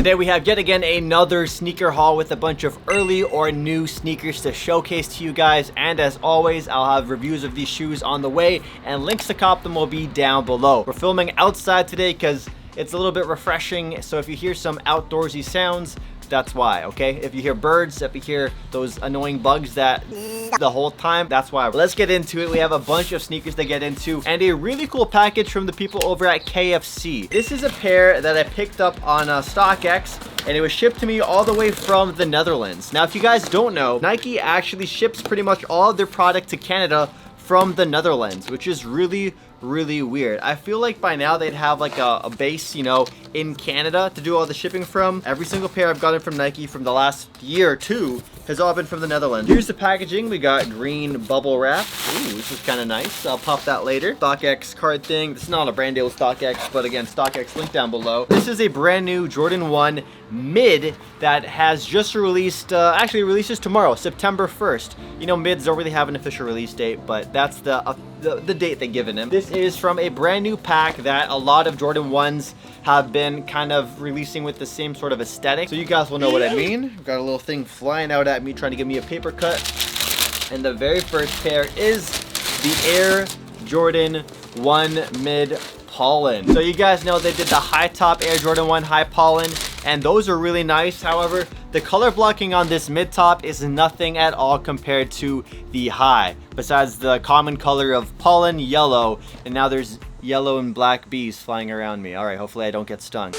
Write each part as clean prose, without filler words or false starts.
Today we have yet again another sneaker haul with a bunch of early or new sneakers to showcase to you guys, and as always I'll have reviews of these shoes on the way and links to cop them will be down below. We're filming outside today because it's a little bit refreshing, so if you hear some outdoorsy sounds, that's why, okay? If you hear birds, if you hear those annoying bugs that the whole time, that's why. Let's get into it. We have a bunch of sneakers to get into and a really cool package from the people over at KFC. This is a pair that I picked up on StockX, and it was shipped to me all the way from the Netherlands. Now, if you guys don't know, Nike actually ships pretty much all of their product to Canada from the Netherlands, which is really weird. I feel like by now they'd have like a base, you know, in Canada to do all the shipping from. Every single pair I've gotten from Nike from the last year or two has all been from the Netherlands. Here's the packaging. We got green bubble wrap. Ooh, this is kind of nice. I'll pop that later. StockX card thing. This is not a brand deal with StockX, but again, StockX link down below. This is a brand new Jordan 1 Mid that has just released, actually releases tomorrow, September 1st. You know, Mids don't really have an official release date, but that's the date they've given him. This is from a brand new pack that a lot of Jordan 1s have been kind of releasing with the same sort of aesthetic. So you guys will know what I mean. I've got a little thing flying out at me trying to give me a paper cut. And the very first pair is the Air Jordan 1 Mid Pollen. So you guys know they did the high top Air Jordan 1 High Pollen, and those are really nice. However, the color blocking on this mid top is nothing at all compared to the high, besides the common color of pollen yellow, and now there's yellow and black bees flying around me. All right, hopefully I don't get stung.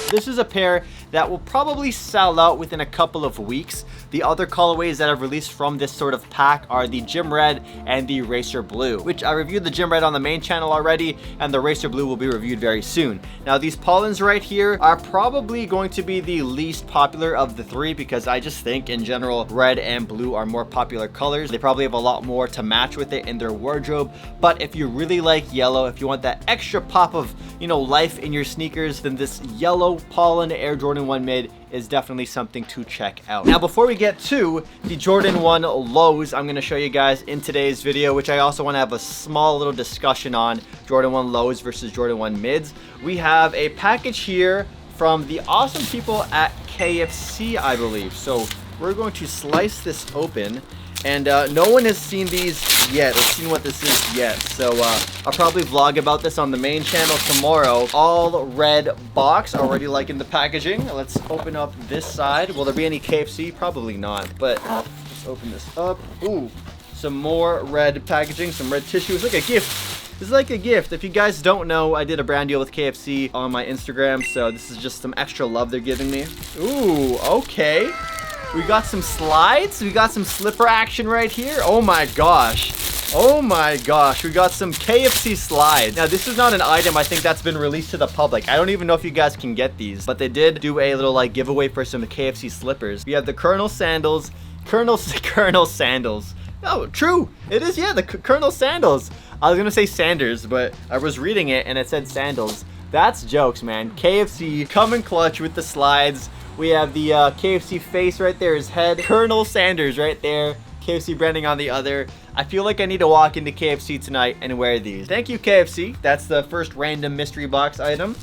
This is a pair that will probably sell out within a couple of weeks. The other colorways that I've released from this sort of pack are the Gym Red and the Racer Blue, which I reviewed the Gym Red on the main channel already, and the Racer Blue will be reviewed very soon. Now, these pollens right here are probably going to be the least popular of the three because I just think in general red and blue are more popular colors. They probably have a lot more to match with it in their wardrobe, but if you really like yellow, if you want that extra pop of, you know, life in your sneakers, then this yellow pollen Air Jordan 1 Mid is definitely something to check out. Now, before we get to the Jordan 1 lows, I'm going to show you guys in today's video, which I also want to have a small little discussion on Jordan 1 lows versus Jordan 1 mids. We have a package here from the awesome people at KFC, I believe. So we're going to slice this open, and no one has seen these yet or seen what this is yet, so I'll probably vlog about this on the main channel tomorrow. All red box, already liking the packaging. Let's open up this side. Will there be any KFC? Probably not, but let's open this up. Ooh, some more red packaging, some red tissue. It's like a gift. This is like a gift. If you guys don't know, I did a brand deal with KFC on my Instagram, so this is just some extra love they're giving me. Ooh, okay. We got some slides. We got some slipper action right here. Oh my gosh. Oh my gosh. We got some KFC slides. Now, this is not an item I think that's been released to the public. I don't even know if you guys can get these, but they did do a little like giveaway for some KFC slippers. We have the Colonel sandals. Colonel sandals. Oh, true. It is, yeah, the Colonel sandals. I was gonna say Sanders, but I was reading it and it said sandals. That's jokes, man. KFC coming clutch with the slides. We have the KFC face right there, his head. Colonel Sanders right there. KFC branding on the other. I feel like I need to walk into KFC tonight and wear these. Thank you, KFC. That's the first random mystery box item.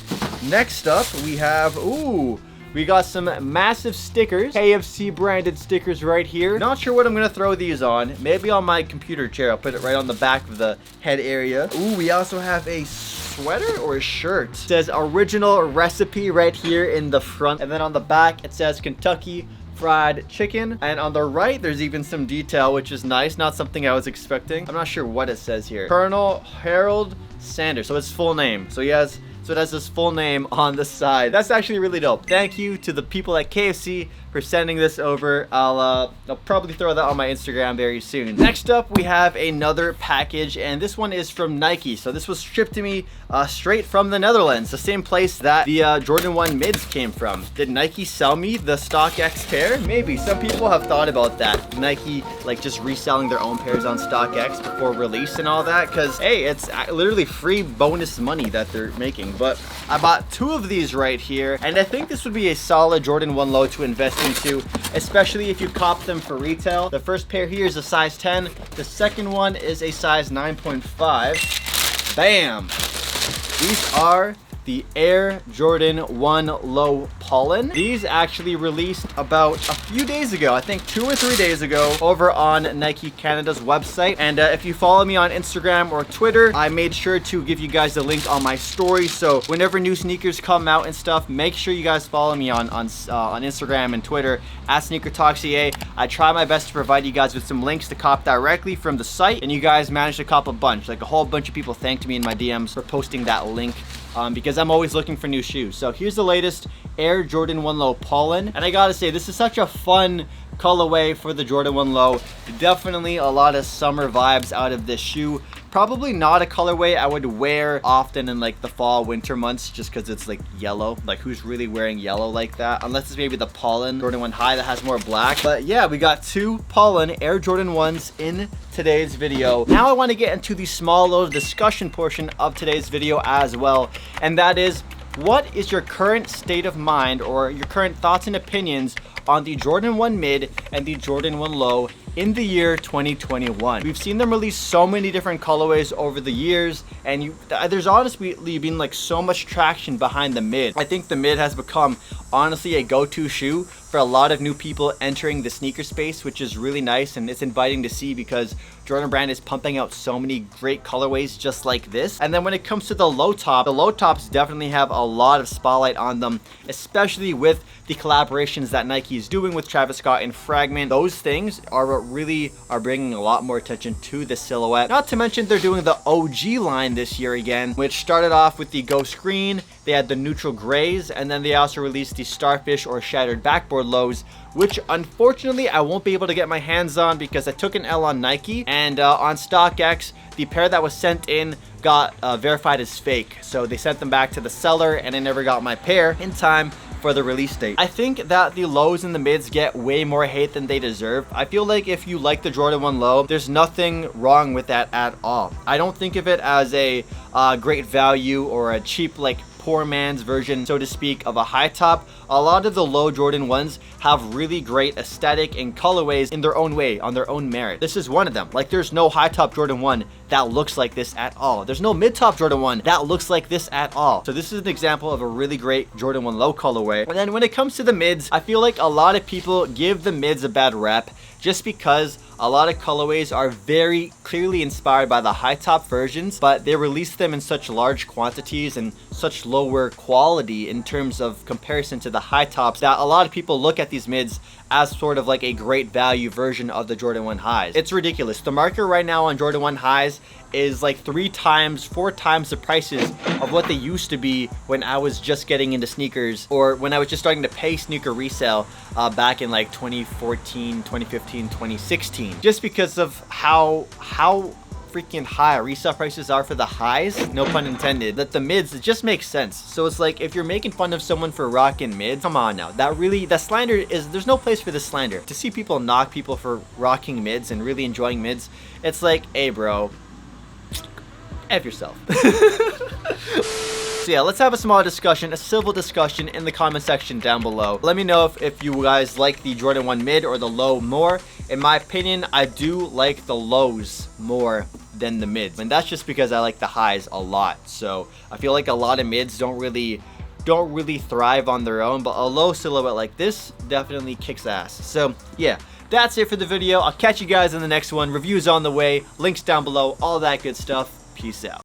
Next up, we have, ooh, we got some massive stickers. KFC branded stickers right here. Not sure what I'm gonna throw these on. Maybe on my computer chair. I'll put it right on the back of the head area. Ooh, we also have a sweater or a shirt. It says original recipe right here in the front, and then on the back it says Kentucky Fried Chicken, and on the right there's even some detail, which is nice. Not something I was expecting. I'm not sure what it says here. Colonel Harold Sanders, so it's full name. So it has his full name on the side. That's actually really dope. Thank you to the people at KFC for sending this over. I'll probably throw that on my Instagram very soon. Next up, we have another package, and this one is from Nike. So this was shipped to me straight from the Netherlands, the same place that the Jordan 1 mids came from. Did Nike sell me the StockX pair? Maybe. Some people have thought about that. Nike like just reselling their own pairs on StockX before release and all that, because hey, it's literally free bonus money that they're making. But I bought two of these right here, and I think this would be a solid Jordan 1 low to invest into, especially if you cop them for retail. The first pair here is a size 10. The second one is a size 9.5. Bam! These are the Air Jordan 1 Low Pollen. These actually released about a few days ago, I think 2 or 3 days ago, over on Nike Canada's website. And if you follow me on Instagram or Twitter, I made sure to give you guys the link on my story. So whenever new sneakers come out and stuff, make sure you guys follow me on Instagram and Twitter at SneakerTalksCA. I try my best to provide you guys with some links to cop directly from the site, and you guys managed to cop a bunch. Like a whole bunch of people thanked me in my DMs for posting that link. Because I'm always looking for new shoes. So here's the latest Air Jordan 1 Low Pollen. And I gotta say, this is such a fun colorway for the Jordan 1 Low. Definitely a lot of summer vibes out of this shoe. Probably not a colorway I would wear often in like the fall, winter months, just because it's like yellow. Like who's really wearing yellow like that? Unless it's maybe the Pollen Jordan 1 High that has more black. But yeah, we got 2 Pollen Air Jordan 1s in today's video. Now I want to get into the small little discussion portion of today's video as well. And that is, what is your current state of mind or your current thoughts and opinions on the Jordan 1 Mid and the Jordan 1 Low in the year 2021. We've seen them release so many different colorways over the years, and there's honestly been like so much traction behind the Mid. I think the Mid has become honestly a go-to shoe for a lot of new people entering the sneaker space, which is really nice, and it's inviting to see because Jordan Brand is pumping out so many great colorways just like this. And then when it comes to the low tops definitely have a lot of spotlight on them, especially with the collaborations that Nike is doing with Travis Scott and Fragment. Those things are what really are bringing a lot more attention to the silhouette. Not to mention they're doing the OG line this year again, which started off with the Ghost Green. They had the neutral grays, and then they also released the Starfish or Shattered Backboard Lows, which unfortunately I won't be able to get my hands on because I took an L on Nike, and on StockX, the pair that was sent in got verified as fake. So they sent them back to the seller, and I never got my pair in time for the release date. I think that the lows and the mids get way more hate than they deserve. I feel like if you like the Jordan 1 Low, there's nothing wrong with that at all. I don't think of it as a great value or a cheap, like, poor man's version, so to speak, of a high top. A lot of the low Jordan 1s have really great aesthetic and colorways in their own way, on their own merit. This is one of them. Like, there's no high top Jordan 1 that looks like this at all. There's no mid top Jordan 1 that looks like this at all. So this is an example of a really great Jordan 1 Low colorway. And then when it comes to the mids, I feel like a lot of people give the mids a bad rep just because a lot of colorways are very clearly inspired by the high top versions, but they release them in such large quantities and such lower quality in terms of comparison to the high tops that a lot of people look at these mids as sort of like a great value version of the Jordan 1 highs. It's ridiculous. The market right now on Jordan 1 highs is like 3 times, 4 times the prices of what they used to be when I was just getting into sneakers, or when I was just starting to pay sneaker resale back in like 2014, 2015, 2016. Just because of how freaking high resale prices are for the highs, no pun intended, that the mids, it just makes sense. So it's like, if you're making fun of someone for rocking mids, come on now. That slander is, there's no place for this slander. To see people knock people for rocking mids and really enjoying mids, it's like, hey bro, F yourself. So yeah, let's have a small discussion, a civil discussion in the comment section down below. Let me know if you guys like the Jordan 1 Mid or the Low more. In my opinion, I do like the lows more than the mids, and that's just because I like the highs a lot. So I feel like a lot of mids don't really thrive on their own, but a low silhouette like this definitely kicks ass. So yeah, that's it for the video. I'll catch you guys in the next one. Reviews on the way, links down below, all that good stuff. Peace out.